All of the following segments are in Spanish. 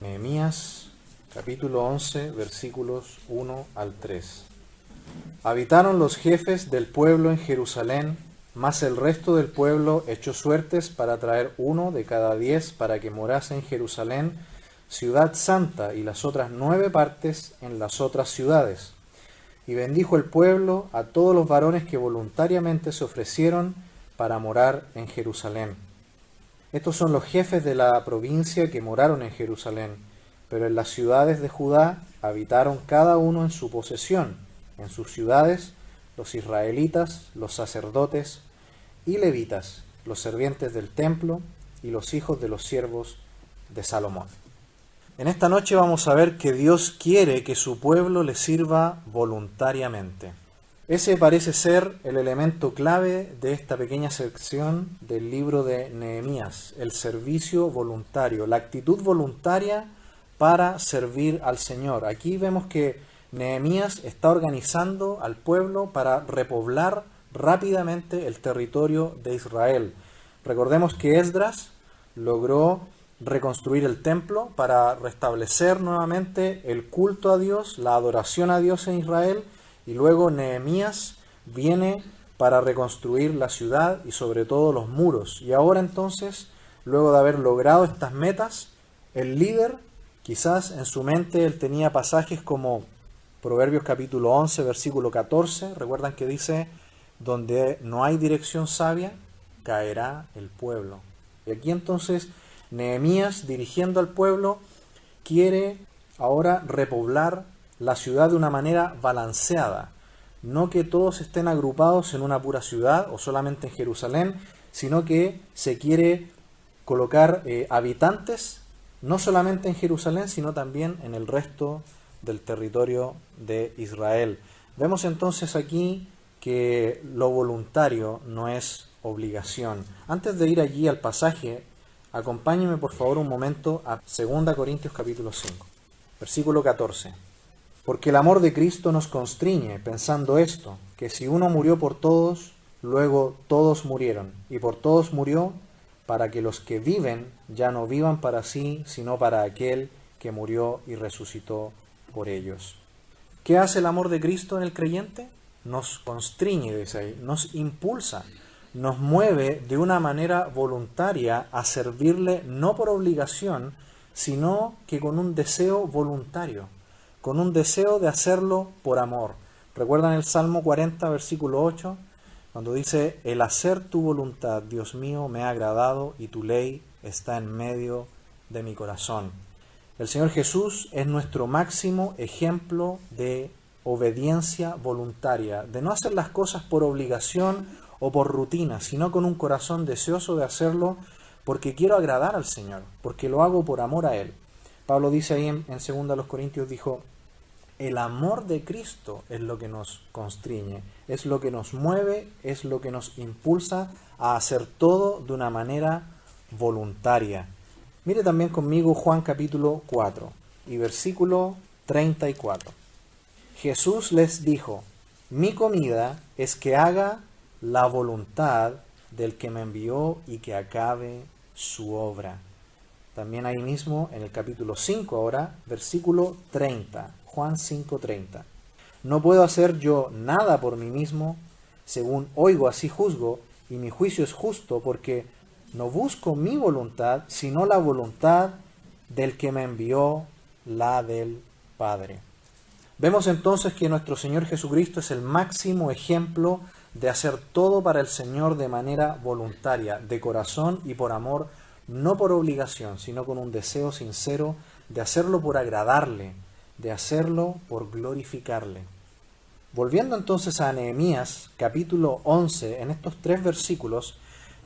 Nehemías capítulo 11 versículos 1 al 3. Habitaron los jefes del pueblo en Jerusalén, mas el resto del pueblo echó suertes para traer 1 de cada 10 para que morase en Jerusalén, ciudad santa, y las otras 9 partes en las otras ciudades. Y bendijo el pueblo a todos los varones que voluntariamente se ofrecieron para morar en Jerusalén. Estos son los jefes de la provincia que moraron en Jerusalén, pero en las ciudades de Judá habitaron cada uno en su posesión, en sus ciudades, los israelitas, los sacerdotes y levitas, los servientes del templo y los hijos de los siervos de Salomón. En esta noche vamos a ver que Dios quiere que su pueblo le sirva voluntariamente. Ese parece ser el elemento clave de esta pequeña sección del libro de Nehemías, el servicio voluntario, la actitud voluntaria para servir al Señor. Aquí vemos que Nehemías está organizando al pueblo para repoblar rápidamente el territorio de Israel. Recordemos que Esdras logró reconstruir el templo para restablecer nuevamente el culto a Dios, la adoración a Dios en Israel. Y luego Nehemías viene para reconstruir la ciudad y sobre todo los muros. Y ahora entonces, luego de haber logrado estas metas, el líder, quizás en su mente él tenía pasajes como Proverbios capítulo 11, versículo 14. Recuerdan que dice, donde no hay dirección sabia, caerá el pueblo. Y aquí entonces Nehemías, dirigiendo al pueblo, quiere ahora repoblar la ciudad de una manera balanceada, no que todos estén agrupados en una pura ciudad o solamente en Jerusalén, sino que se quiere colocar habitantes no solamente en Jerusalén, sino también en el resto del territorio de Israel. Vemos entonces aquí que lo voluntario no es obligación. Antes de ir allí al pasaje, acompáñenme por favor un momento a 2 Corintios capítulo 5, versículo 14. Porque el amor de Cristo nos constriñe, pensando esto, que si uno murió por todos, luego todos murieron, y por todos murió, para que los que viven ya no vivan para sí, sino para aquel que murió y resucitó por ellos. ¿Qué hace el amor de Cristo en el creyente? Nos constriñe, dice ahí, nos impulsa, nos mueve de una manera voluntaria a servirle no por obligación, sino que con un deseo voluntario, con un deseo de hacerlo por amor. ¿Recuerdan el Salmo 40, versículo 8? Cuando dice, el hacer tu voluntad, Dios mío, me ha agradado y tu ley está en medio de mi corazón. El Señor Jesús es nuestro máximo ejemplo de obediencia voluntaria, de no hacer las cosas por obligación o por rutina, sino con un corazón deseoso de hacerlo porque quiero agradar al Señor, porque lo hago por amor a Él. Pablo dice ahí en 2 Corintios, dijo, el amor de Cristo es lo que nos constriñe, es lo que nos mueve, es lo que nos impulsa a hacer todo de una manera voluntaria. Mire también conmigo Juan capítulo 4 y versículo 34. Jesús les dijo, mi comida es que haga la voluntad del que me envió y que acabe su obra. También ahí mismo en el capítulo 5 ahora, versículo 30. Juan 5:30. No puedo hacer yo nada por mí mismo, según oigo así juzgo, y mi juicio es justo, porque no busco mi voluntad, sino la voluntad del que me envió, la del Padre. Vemos entonces que nuestro Señor Jesucristo es el máximo ejemplo de hacer todo para el Señor de manera voluntaria, de corazón y por amor, no por obligación, sino con un deseo sincero de hacerlo por agradarle, de hacerlo por glorificarle. Volviendo entonces a Nehemías capítulo 11, en estos 3 versículos,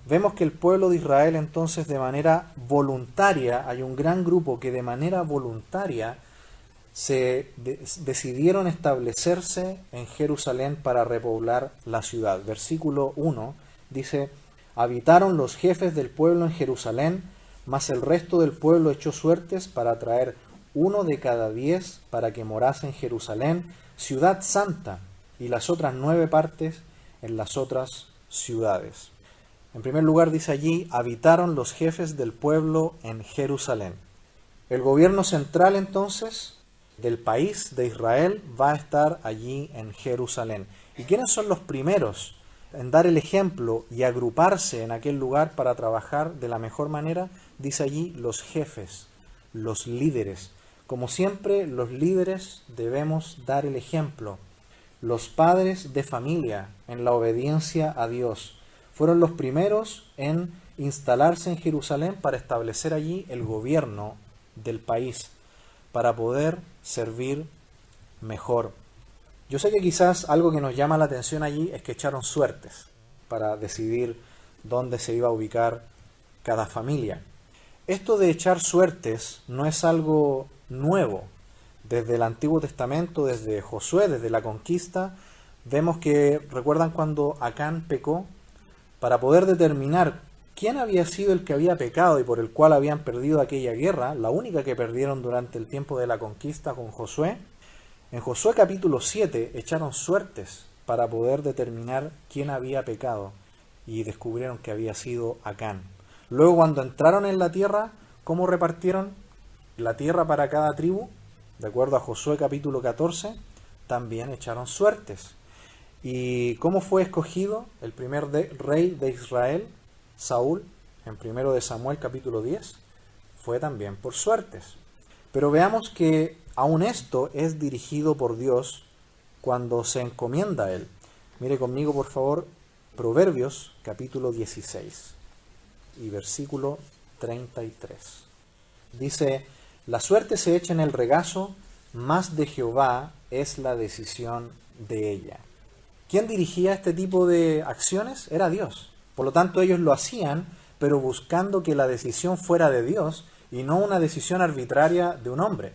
vemos que el pueblo de Israel entonces de manera voluntaria, hay un gran grupo que de manera voluntaria se decidieron establecerse en Jerusalén para repoblar la ciudad. Versículo 1 dice, habitaron los jefes del pueblo en Jerusalén, mas el resto del pueblo echó suertes para traer 1 de cada 10 para que morase en Jerusalén, ciudad santa, y las otras 9 partes en las otras ciudades. En primer lugar dice allí, habitaron los jefes del pueblo en Jerusalén. El gobierno central entonces del país de Israel va a estar allí en Jerusalén. ¿Y quiénes son los primeros en dar el ejemplo y agruparse en aquel lugar para trabajar de la mejor manera? Dice allí los jefes, los líderes. Como siempre, los líderes debemos dar el ejemplo. Los padres de familia en la obediencia a Dios fueron los primeros en instalarse en Jerusalén para establecer allí el gobierno del país, para poder servir mejor. Yo sé que quizás algo que nos llama la atención allí es que echaron suertes para decidir dónde se iba a ubicar cada familia. Esto de echar suertes no es algo nuevo. Desde el Antiguo Testamento, desde Josué, desde la conquista, vemos que, ¿recuerdan cuando Acán pecó? Para poder determinar quién había sido el que había pecado y por el cual habían perdido aquella guerra, la única que perdieron durante el tiempo de la conquista con Josué, en Josué capítulo 7 echaron suertes para poder determinar quién había pecado y descubrieron que había sido Acán. Luego cuando entraron en la tierra, ¿cómo repartieron la tierra para cada tribu? De acuerdo a Josué capítulo 14, también echaron suertes. ¿Y cómo fue escogido el primer rey de Israel, Saúl, en 1 de Samuel capítulo 10? Fue también por suertes. Pero veamos que aún esto es dirigido por Dios cuando se encomienda a Él. Mire conmigo, por favor, Proverbios capítulo 16 y versículo 33. Dice: la suerte se echa en el regazo, mas de Jehová es la decisión de ella. ¿Quién dirigía este tipo de acciones? Era Dios. Por lo tanto, ellos lo hacían, pero buscando que la decisión fuera de Dios y no una decisión arbitraria de un hombre.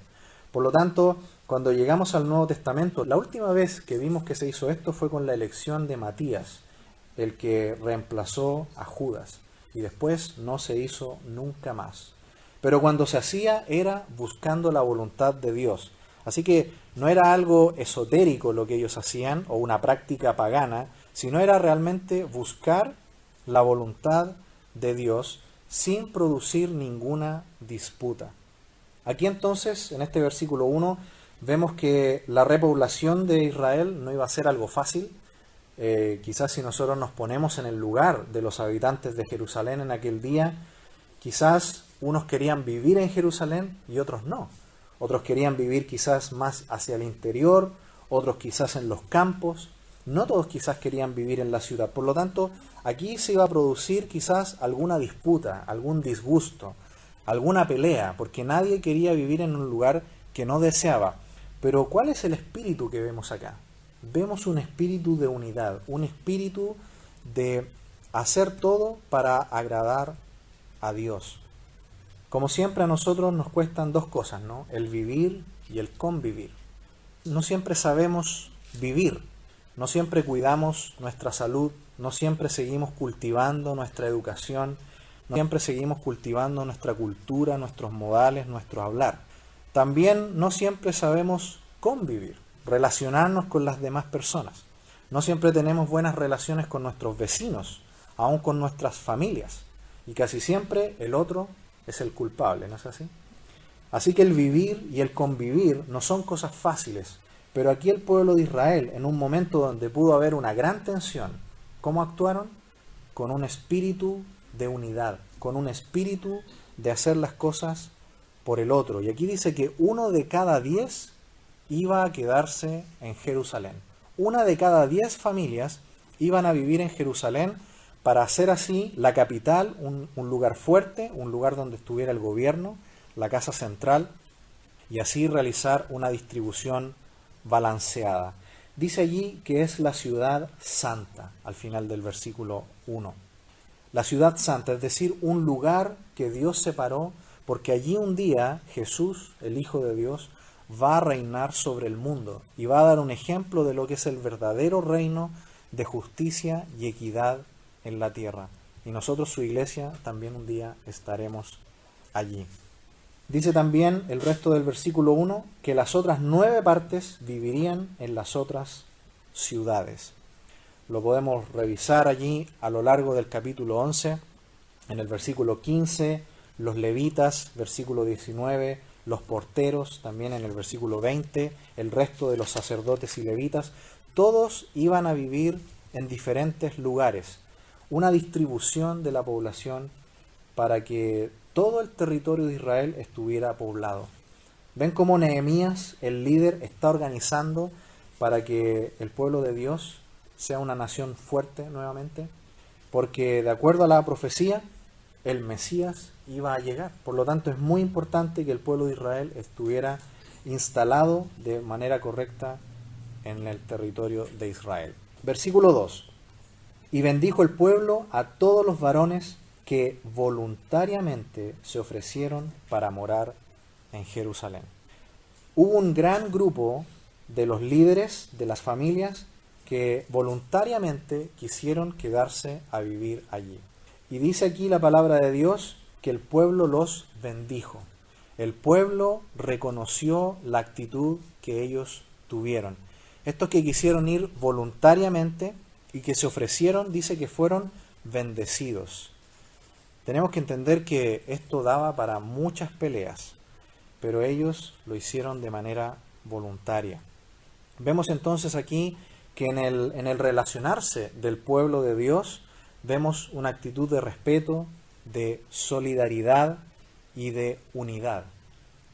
Por lo tanto, cuando llegamos al Nuevo Testamento, la última vez que vimos que se hizo esto fue con la elección de Matías, el que reemplazó a Judas, y después no se hizo nunca más. Pero cuando se hacía era buscando la voluntad de Dios. Así que no era algo esotérico lo que ellos hacían o una práctica pagana, sino era realmente buscar la voluntad de Dios sin producir ninguna disputa. Aquí entonces, en este versículo 1, vemos que la repoblación de Israel no iba a ser algo fácil. Quizás si nosotros nos ponemos en el lugar de los habitantes de Jerusalén en aquel día, quizás unos querían vivir en Jerusalén y otros no. Otros querían vivir quizás más hacia el interior, otros quizás en los campos. No todos quizás querían vivir en la ciudad. Por lo tanto, aquí se iba a producir quizás alguna disputa, algún disgusto, alguna pelea, porque nadie quería vivir en un lugar que no deseaba. Pero ¿cuál es el espíritu que vemos acá? Vemos un espíritu de unidad, un espíritu de hacer todo para agradar a Dios. Como siempre a nosotros nos cuestan dos cosas, ¿no? El vivir y el convivir. No siempre sabemos vivir, no siempre cuidamos nuestra salud, no siempre seguimos cultivando nuestra educación, no siempre seguimos cultivando nuestra cultura, nuestros modales, nuestro hablar. También no siempre sabemos convivir, relacionarnos con las demás personas. No siempre tenemos buenas relaciones con nuestros vecinos, aún con nuestras familias. Y casi siempre el otro es el culpable, ¿no es así? Así que el vivir y el convivir no son cosas fáciles, pero aquí el pueblo de Israel, en un momento donde pudo haber una gran tensión, ¿cómo actuaron? Con un espíritu de unidad, con un espíritu de hacer las cosas por el otro. Y aquí dice que 1 de cada 10 iba a quedarse en Jerusalén. 1 de cada 10 familias iban a vivir en Jerusalén para hacer así la capital un lugar fuerte, un lugar donde estuviera el gobierno, la casa central, y así realizar una distribución balanceada. Dice allí que es la ciudad santa, al final del versículo 1. La ciudad santa, es decir, un lugar que Dios separó, porque allí un día Jesús, el Hijo de Dios, va a reinar sobre el mundo y va a dar un ejemplo de lo que es el verdadero reino de justicia y equidad en la tierra. Y nosotros, su iglesia, también un día estaremos allí. Dice también el resto del versículo 1 que las otras 9 partes vivirían en las otras ciudades. Lo podemos revisar allí a lo largo del capítulo 11, en el versículo 15, los levitas, versículo 19, los porteros, también en el versículo 20, el resto de los sacerdotes y levitas, todos iban a vivir en diferentes lugares, una distribución de la población para que todo el territorio de Israel estuviera poblado. ¿Ven cómo Nehemías, el líder, está organizando para que el pueblo de Dios sea una nación fuerte nuevamente? Porque de acuerdo a la profecía, el Mesías iba a llegar. Por lo tanto, es muy importante que el pueblo de Israel estuviera instalado de manera correcta en el territorio de Israel. Versículo 2. Y bendijo el pueblo a todos los varones que voluntariamente se ofrecieron para morar en Jerusalén. Hubo un gran grupo de los líderes de las familias que voluntariamente quisieron quedarse a vivir allí. Y dice aquí la palabra de Dios que el pueblo los bendijo. El pueblo reconoció la actitud que ellos tuvieron. Estos que quisieron ir voluntariamente y que se ofrecieron, dice que fueron bendecidos. Tenemos que entender que esto daba para muchas peleas, pero ellos lo hicieron de manera voluntaria. Vemos entonces aquí que en el relacionarse del pueblo de Dios, vemos una actitud de respeto, de solidaridad y de unidad.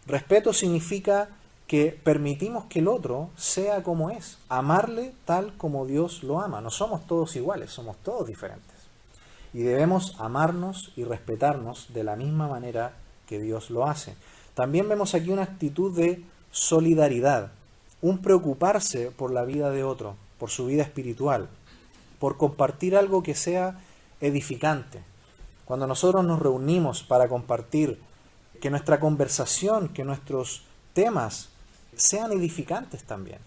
Respeto significa que permitimos que el otro sea como es, amarle tal como Dios lo ama. No somos todos iguales, somos todos diferentes. Y debemos amarnos y respetarnos de la misma manera que Dios lo hace. También vemos aquí una actitud de solidaridad, un preocuparse por la vida de otro, por su vida espiritual, por compartir algo que sea edificante. Cuando nosotros nos reunimos para compartir, que nuestra conversación, que nuestros temas sean edificantes también.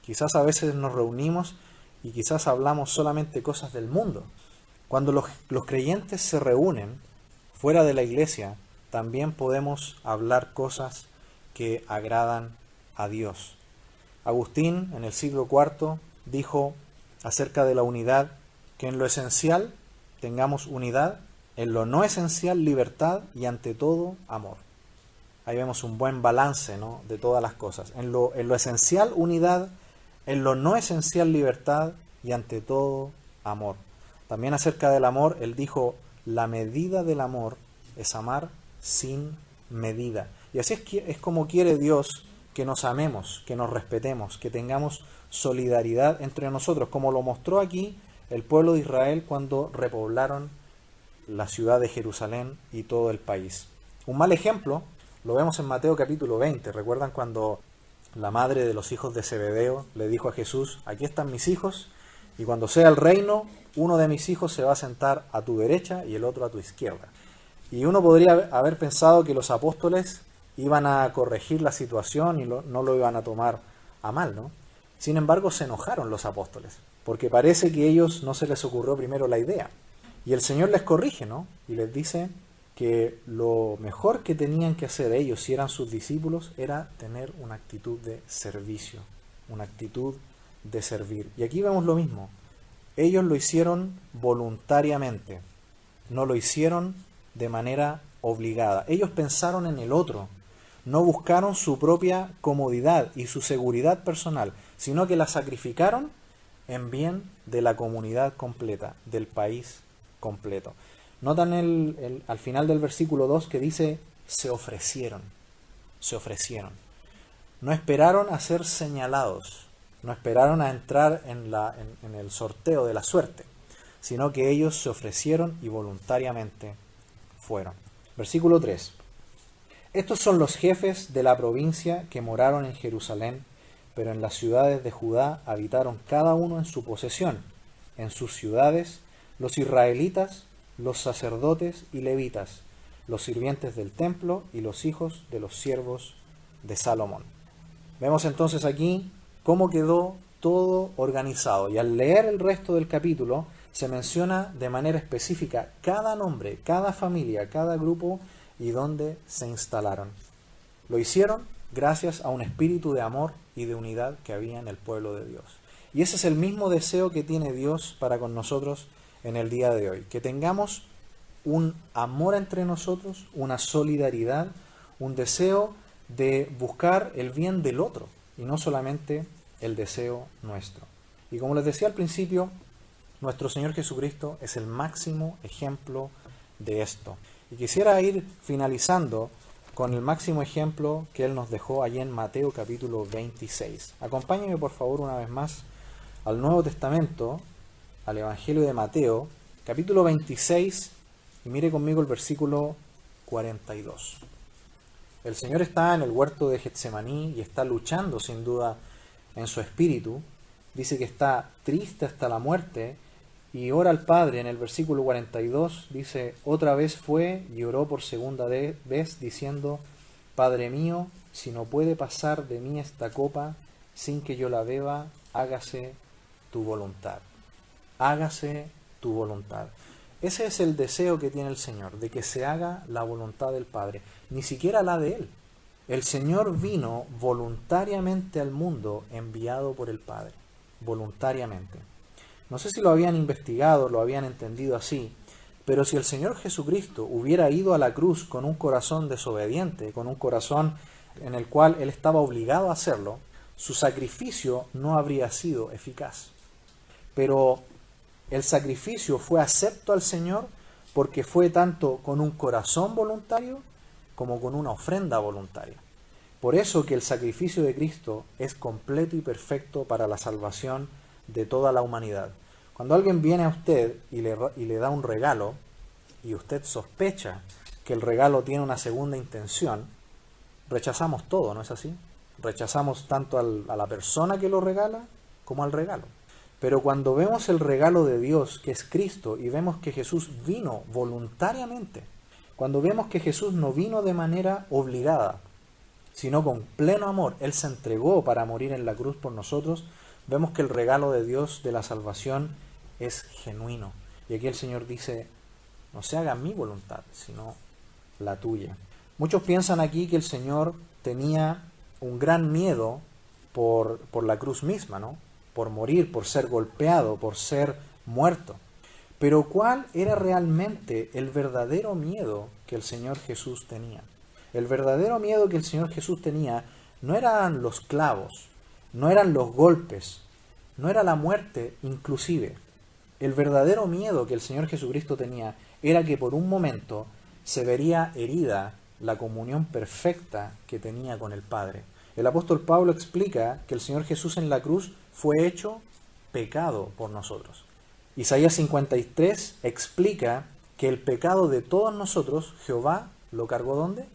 Quizás a veces nos reunimos y quizás hablamos solamente cosas del mundo. Cuando los creyentes se reúnen fuera de la iglesia, también podemos hablar cosas que agradan a Dios. Agustín, en el siglo IV, dijo acerca de la unidad que en lo esencial tengamos unidad, en lo no esencial libertad y ante todo amor. Ahí vemos un buen balance, ¿no?, de todas las cosas. En lo esencial unidad, en lo no esencial libertad y ante todo amor. También acerca del amor, él dijo, la medida del amor es amar sin medida. Y así es como quiere Dios que nos amemos, que nos respetemos, que tengamos solidaridad entre nosotros, como lo mostró aquí el pueblo de Israel cuando repoblaron la ciudad de Jerusalén y todo el país. Un mal ejemplo lo vemos en Mateo capítulo 20. ¿Recuerdan cuando la madre de los hijos de Zebedeo le dijo a Jesús, aquí están mis hijos, y cuando sea el reino, uno de mis hijos se va a sentar a tu derecha y el otro a tu izquierda? Y uno podría haber pensado que los apóstoles iban a corregir la situación y no lo iban a tomar a mal, ¿no? Sin embargo, se enojaron los apóstoles, porque parece que a ellos no se les ocurrió primero la idea. Y el Señor les corrige, ¿no? Y les dice que lo mejor que tenían que hacer ellos, si eran sus discípulos, era tener una actitud de servicio, una actitud de servir. Y aquí vemos lo mismo. Ellos lo hicieron voluntariamente, no lo hicieron de manera obligada. Ellos pensaron en el otro, no buscaron su propia comodidad y su seguridad personal, sino que la sacrificaron en bien de la comunidad completa, del país completo. Notan al final del versículo 2 que dice, se ofrecieron. No esperaron a ser señalados, no esperaron a entrar en el sorteo de la suerte, sino que ellos se ofrecieron y voluntariamente fueron. Versículo 3. Estos son los jefes de la provincia que moraron en Jerusalén, pero en las ciudades de Judá habitaron cada uno en su posesión. En sus ciudades, los israelitas, los sacerdotes y levitas, los sirvientes del templo y los hijos de los siervos de Salomón. Vemos entonces aquí cómo quedó todo organizado. Y al leer el resto del capítulo, se menciona de manera específica cada nombre, cada familia, cada grupo y dónde se instalaron. Lo hicieron gracias a un espíritu de amor y de unidad que había en el pueblo de Dios. Y ese es el mismo deseo que tiene Dios para con nosotros en el día de hoy. Que tengamos un amor entre nosotros, una solidaridad, un deseo de buscar el bien del otro y no solamente el deseo nuestro. Y como les decía al principio, nuestro Señor Jesucristo es el máximo ejemplo de esto. Y quisiera ir finalizando con el máximo ejemplo que Él nos dejó allí en Mateo capítulo 26. Acompáñenme por favor una vez más al Nuevo Testamento, al Evangelio de Mateo, capítulo 26, y mire conmigo el versículo 42. El Señor está en el huerto de Getsemaní y está luchando sin duda en su espíritu. Dice que está triste hasta la muerte y ora al Padre. En el versículo 42 dice: otra vez fue y oró por segunda vez diciendo: Padre mío, si no puede pasar de mí esta copa sin que yo la beba, hágase tu voluntad. Hágase tu voluntad. Ese es el deseo que tiene el Señor, de que se haga la voluntad del Padre, ni siquiera la de Él. El Señor vino voluntariamente al mundo enviado por el Padre, voluntariamente. No sé si lo habían investigado, lo habían entendido así, pero si el Señor Jesucristo hubiera ido a la cruz con un corazón desobediente, con un corazón en el cual Él estaba obligado a hacerlo, su sacrificio no habría sido eficaz. Pero el sacrificio fue acepto al Señor porque fue tanto con un corazón voluntario como con una ofrenda voluntaria. Por eso que el sacrificio de Cristo es completo y perfecto para la salvación de toda la humanidad. Cuando alguien viene a usted y le da un regalo y usted sospecha que el regalo tiene una segunda intención, rechazamos todo, ¿no es así? Rechazamos tanto a la persona que lo regala como al regalo. Pero cuando vemos el regalo de Dios, que es Cristo, y vemos que Jesús vino voluntariamente, cuando vemos que Jesús no vino de manera obligada, sino con pleno amor, Él se entregó para morir en la cruz por nosotros, vemos que el regalo de Dios de la salvación es genuino. Y aquí el Señor dice: no se haga mi voluntad, sino la tuya. Muchos piensan aquí que el Señor tenía un gran miedo por la cruz misma, ¿no? Por morir, por ser golpeado, por ser muerto. Pero ¿cuál era realmente el verdadero miedo que el Señor Jesús tenía? El verdadero miedo que el Señor Jesús tenía no eran los clavos, no eran los golpes, no era la muerte inclusive. El verdadero miedo que el Señor Jesucristo tenía era que por un momento se vería herida la comunión perfecta que tenía con el Padre. El apóstol Pablo explica que el Señor Jesús en la cruz fue hecho pecado por nosotros. Isaías 53 explica que el pecado de todos nosotros, Jehová lo cargó ¿dónde?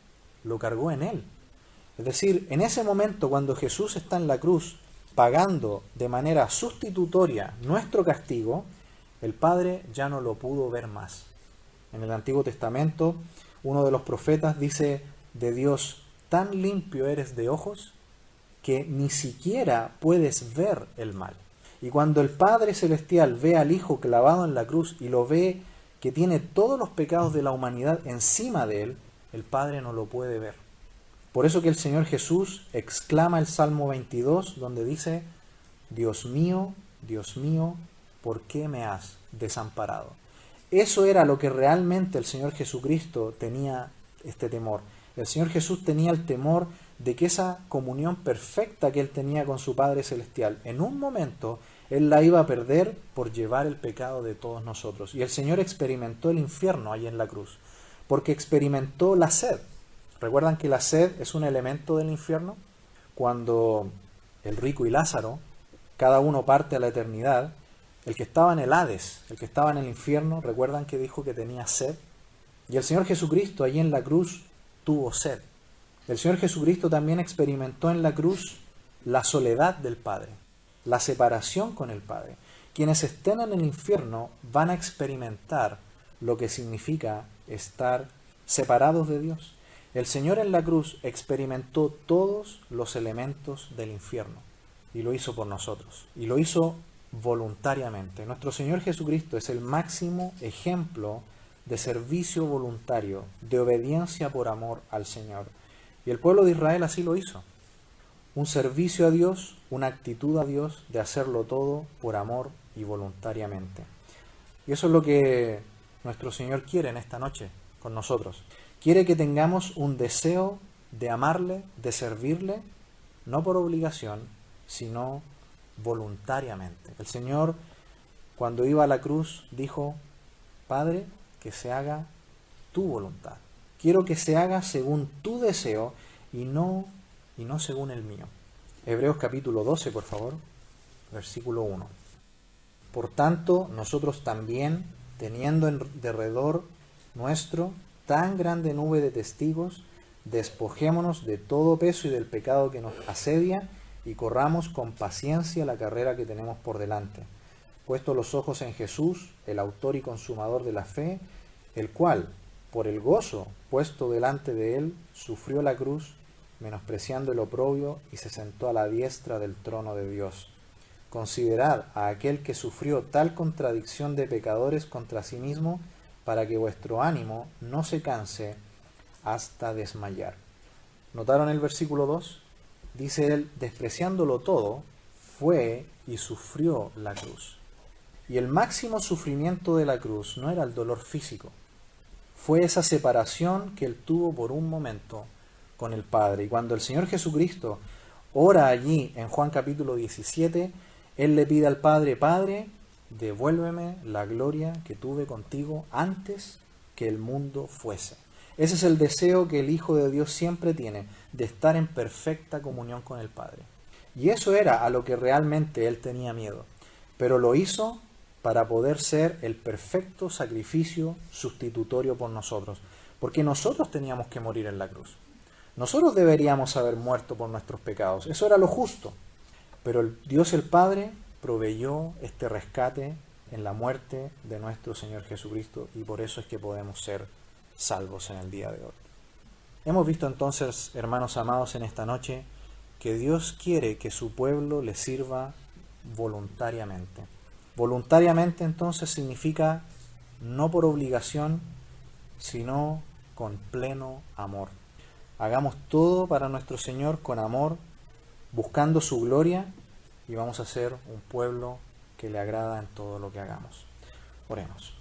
Lo cargó en Él. Es decir, en ese momento cuando Jesús está en la cruz pagando de manera sustitutoria nuestro castigo, el Padre ya no lo pudo ver más. En el Antiguo Testamento, uno de los profetas dice de Dios: tan limpio eres de ojos que ni siquiera puedes ver el mal. Y cuando el Padre Celestial ve al Hijo clavado en la cruz y lo ve que tiene todos los pecados de la humanidad encima de él, el Padre no lo puede ver. Por eso que el Señor Jesús exclama el Salmo 22, donde dice: Dios mío, ¿por qué me has desamparado? Eso era lo que realmente el Señor Jesucristo tenía, este temor. El Señor Jesús tenía el temor de que esa comunión perfecta que Él tenía con su Padre Celestial, en un momento Él la iba a perder por llevar el pecado de todos nosotros. Y el Señor experimentó el infierno ahí en la cruz, porque experimentó la sed. ¿Recuerdan que la sed es un elemento del infierno? Cuando el rico y Lázaro, cada uno parte a la eternidad, el que estaba en el Hades, el que estaba en el infierno, ¿recuerdan que dijo que tenía sed? Y el Señor Jesucristo allí en la cruz tuvo sed. El Señor Jesucristo también experimentó en la cruz la soledad del Padre, la separación con el Padre. Quienes estén en el infierno van a experimentar lo que significa estar separados de Dios. El Señor en la cruz experimentó todos los elementos del infierno y lo hizo por nosotros, y lo hizo voluntariamente. Nuestro Señor Jesucristo es el máximo ejemplo de servicio voluntario, de obediencia por amor al Señor. Y el pueblo de Israel así lo hizo. Un servicio a Dios, una actitud a Dios de hacerlo todo por amor y voluntariamente. Y eso es lo que nuestro Señor quiere en esta noche con nosotros. Quiere que tengamos un deseo de amarle, de servirle, no por obligación, sino voluntariamente. El Señor, cuando iba a la cruz, dijo: Padre, que se haga tu voluntad. Quiero que se haga según tu deseo y no según el mío. Hebreos capítulo 12, por favor, versículo 1. Por tanto, nosotros también, teniendo en derredor nuestro tan grande nube de testigos, despojémonos de todo peso y del pecado que nos asedia y corramos con paciencia la carrera que tenemos por delante, puesto los ojos en Jesús, el autor y consumador de la fe, el cual, por el gozo puesto delante de él, sufrió la cruz, menospreciando el oprobio, y se sentó a la diestra del trono de Dios. Considerad a aquel que sufrió tal contradicción de pecadores contra sí mismo, para que vuestro ánimo no se canse hasta desmayar. ¿Notaron el versículo 2? Dice él: despreciándolo todo, fue y sufrió la cruz. Y el máximo sufrimiento de la cruz no era el dolor físico, fue esa separación que él tuvo por un momento con el Padre. Y cuando el Señor Jesucristo ora allí en Juan capítulo 17, él le pide al Padre: Padre, devuélveme la gloria que tuve contigo antes que el mundo fuese. Ese es el deseo que el Hijo de Dios siempre tiene, de estar en perfecta comunión con el Padre. Y eso era a lo que realmente él tenía miedo, pero lo hizo para poder ser el perfecto sacrificio sustitutorio por nosotros, porque nosotros teníamos que morir en la cruz. Nosotros deberíamos haber muerto por nuestros pecados, eso era lo justo, pero Dios el Padre proveyó este rescate en la muerte de nuestro Señor Jesucristo, y por eso es que podemos ser salvos en el día de hoy. Hemos visto entonces, hermanos amados, en esta noche, que Dios quiere que su pueblo le sirva voluntariamente. Voluntariamente entonces significa no por obligación, sino con pleno amor. Hagamos todo para nuestro Señor con amor, buscando su gloria, y vamos a ser un pueblo que le agrada en todo lo que hagamos. Oremos.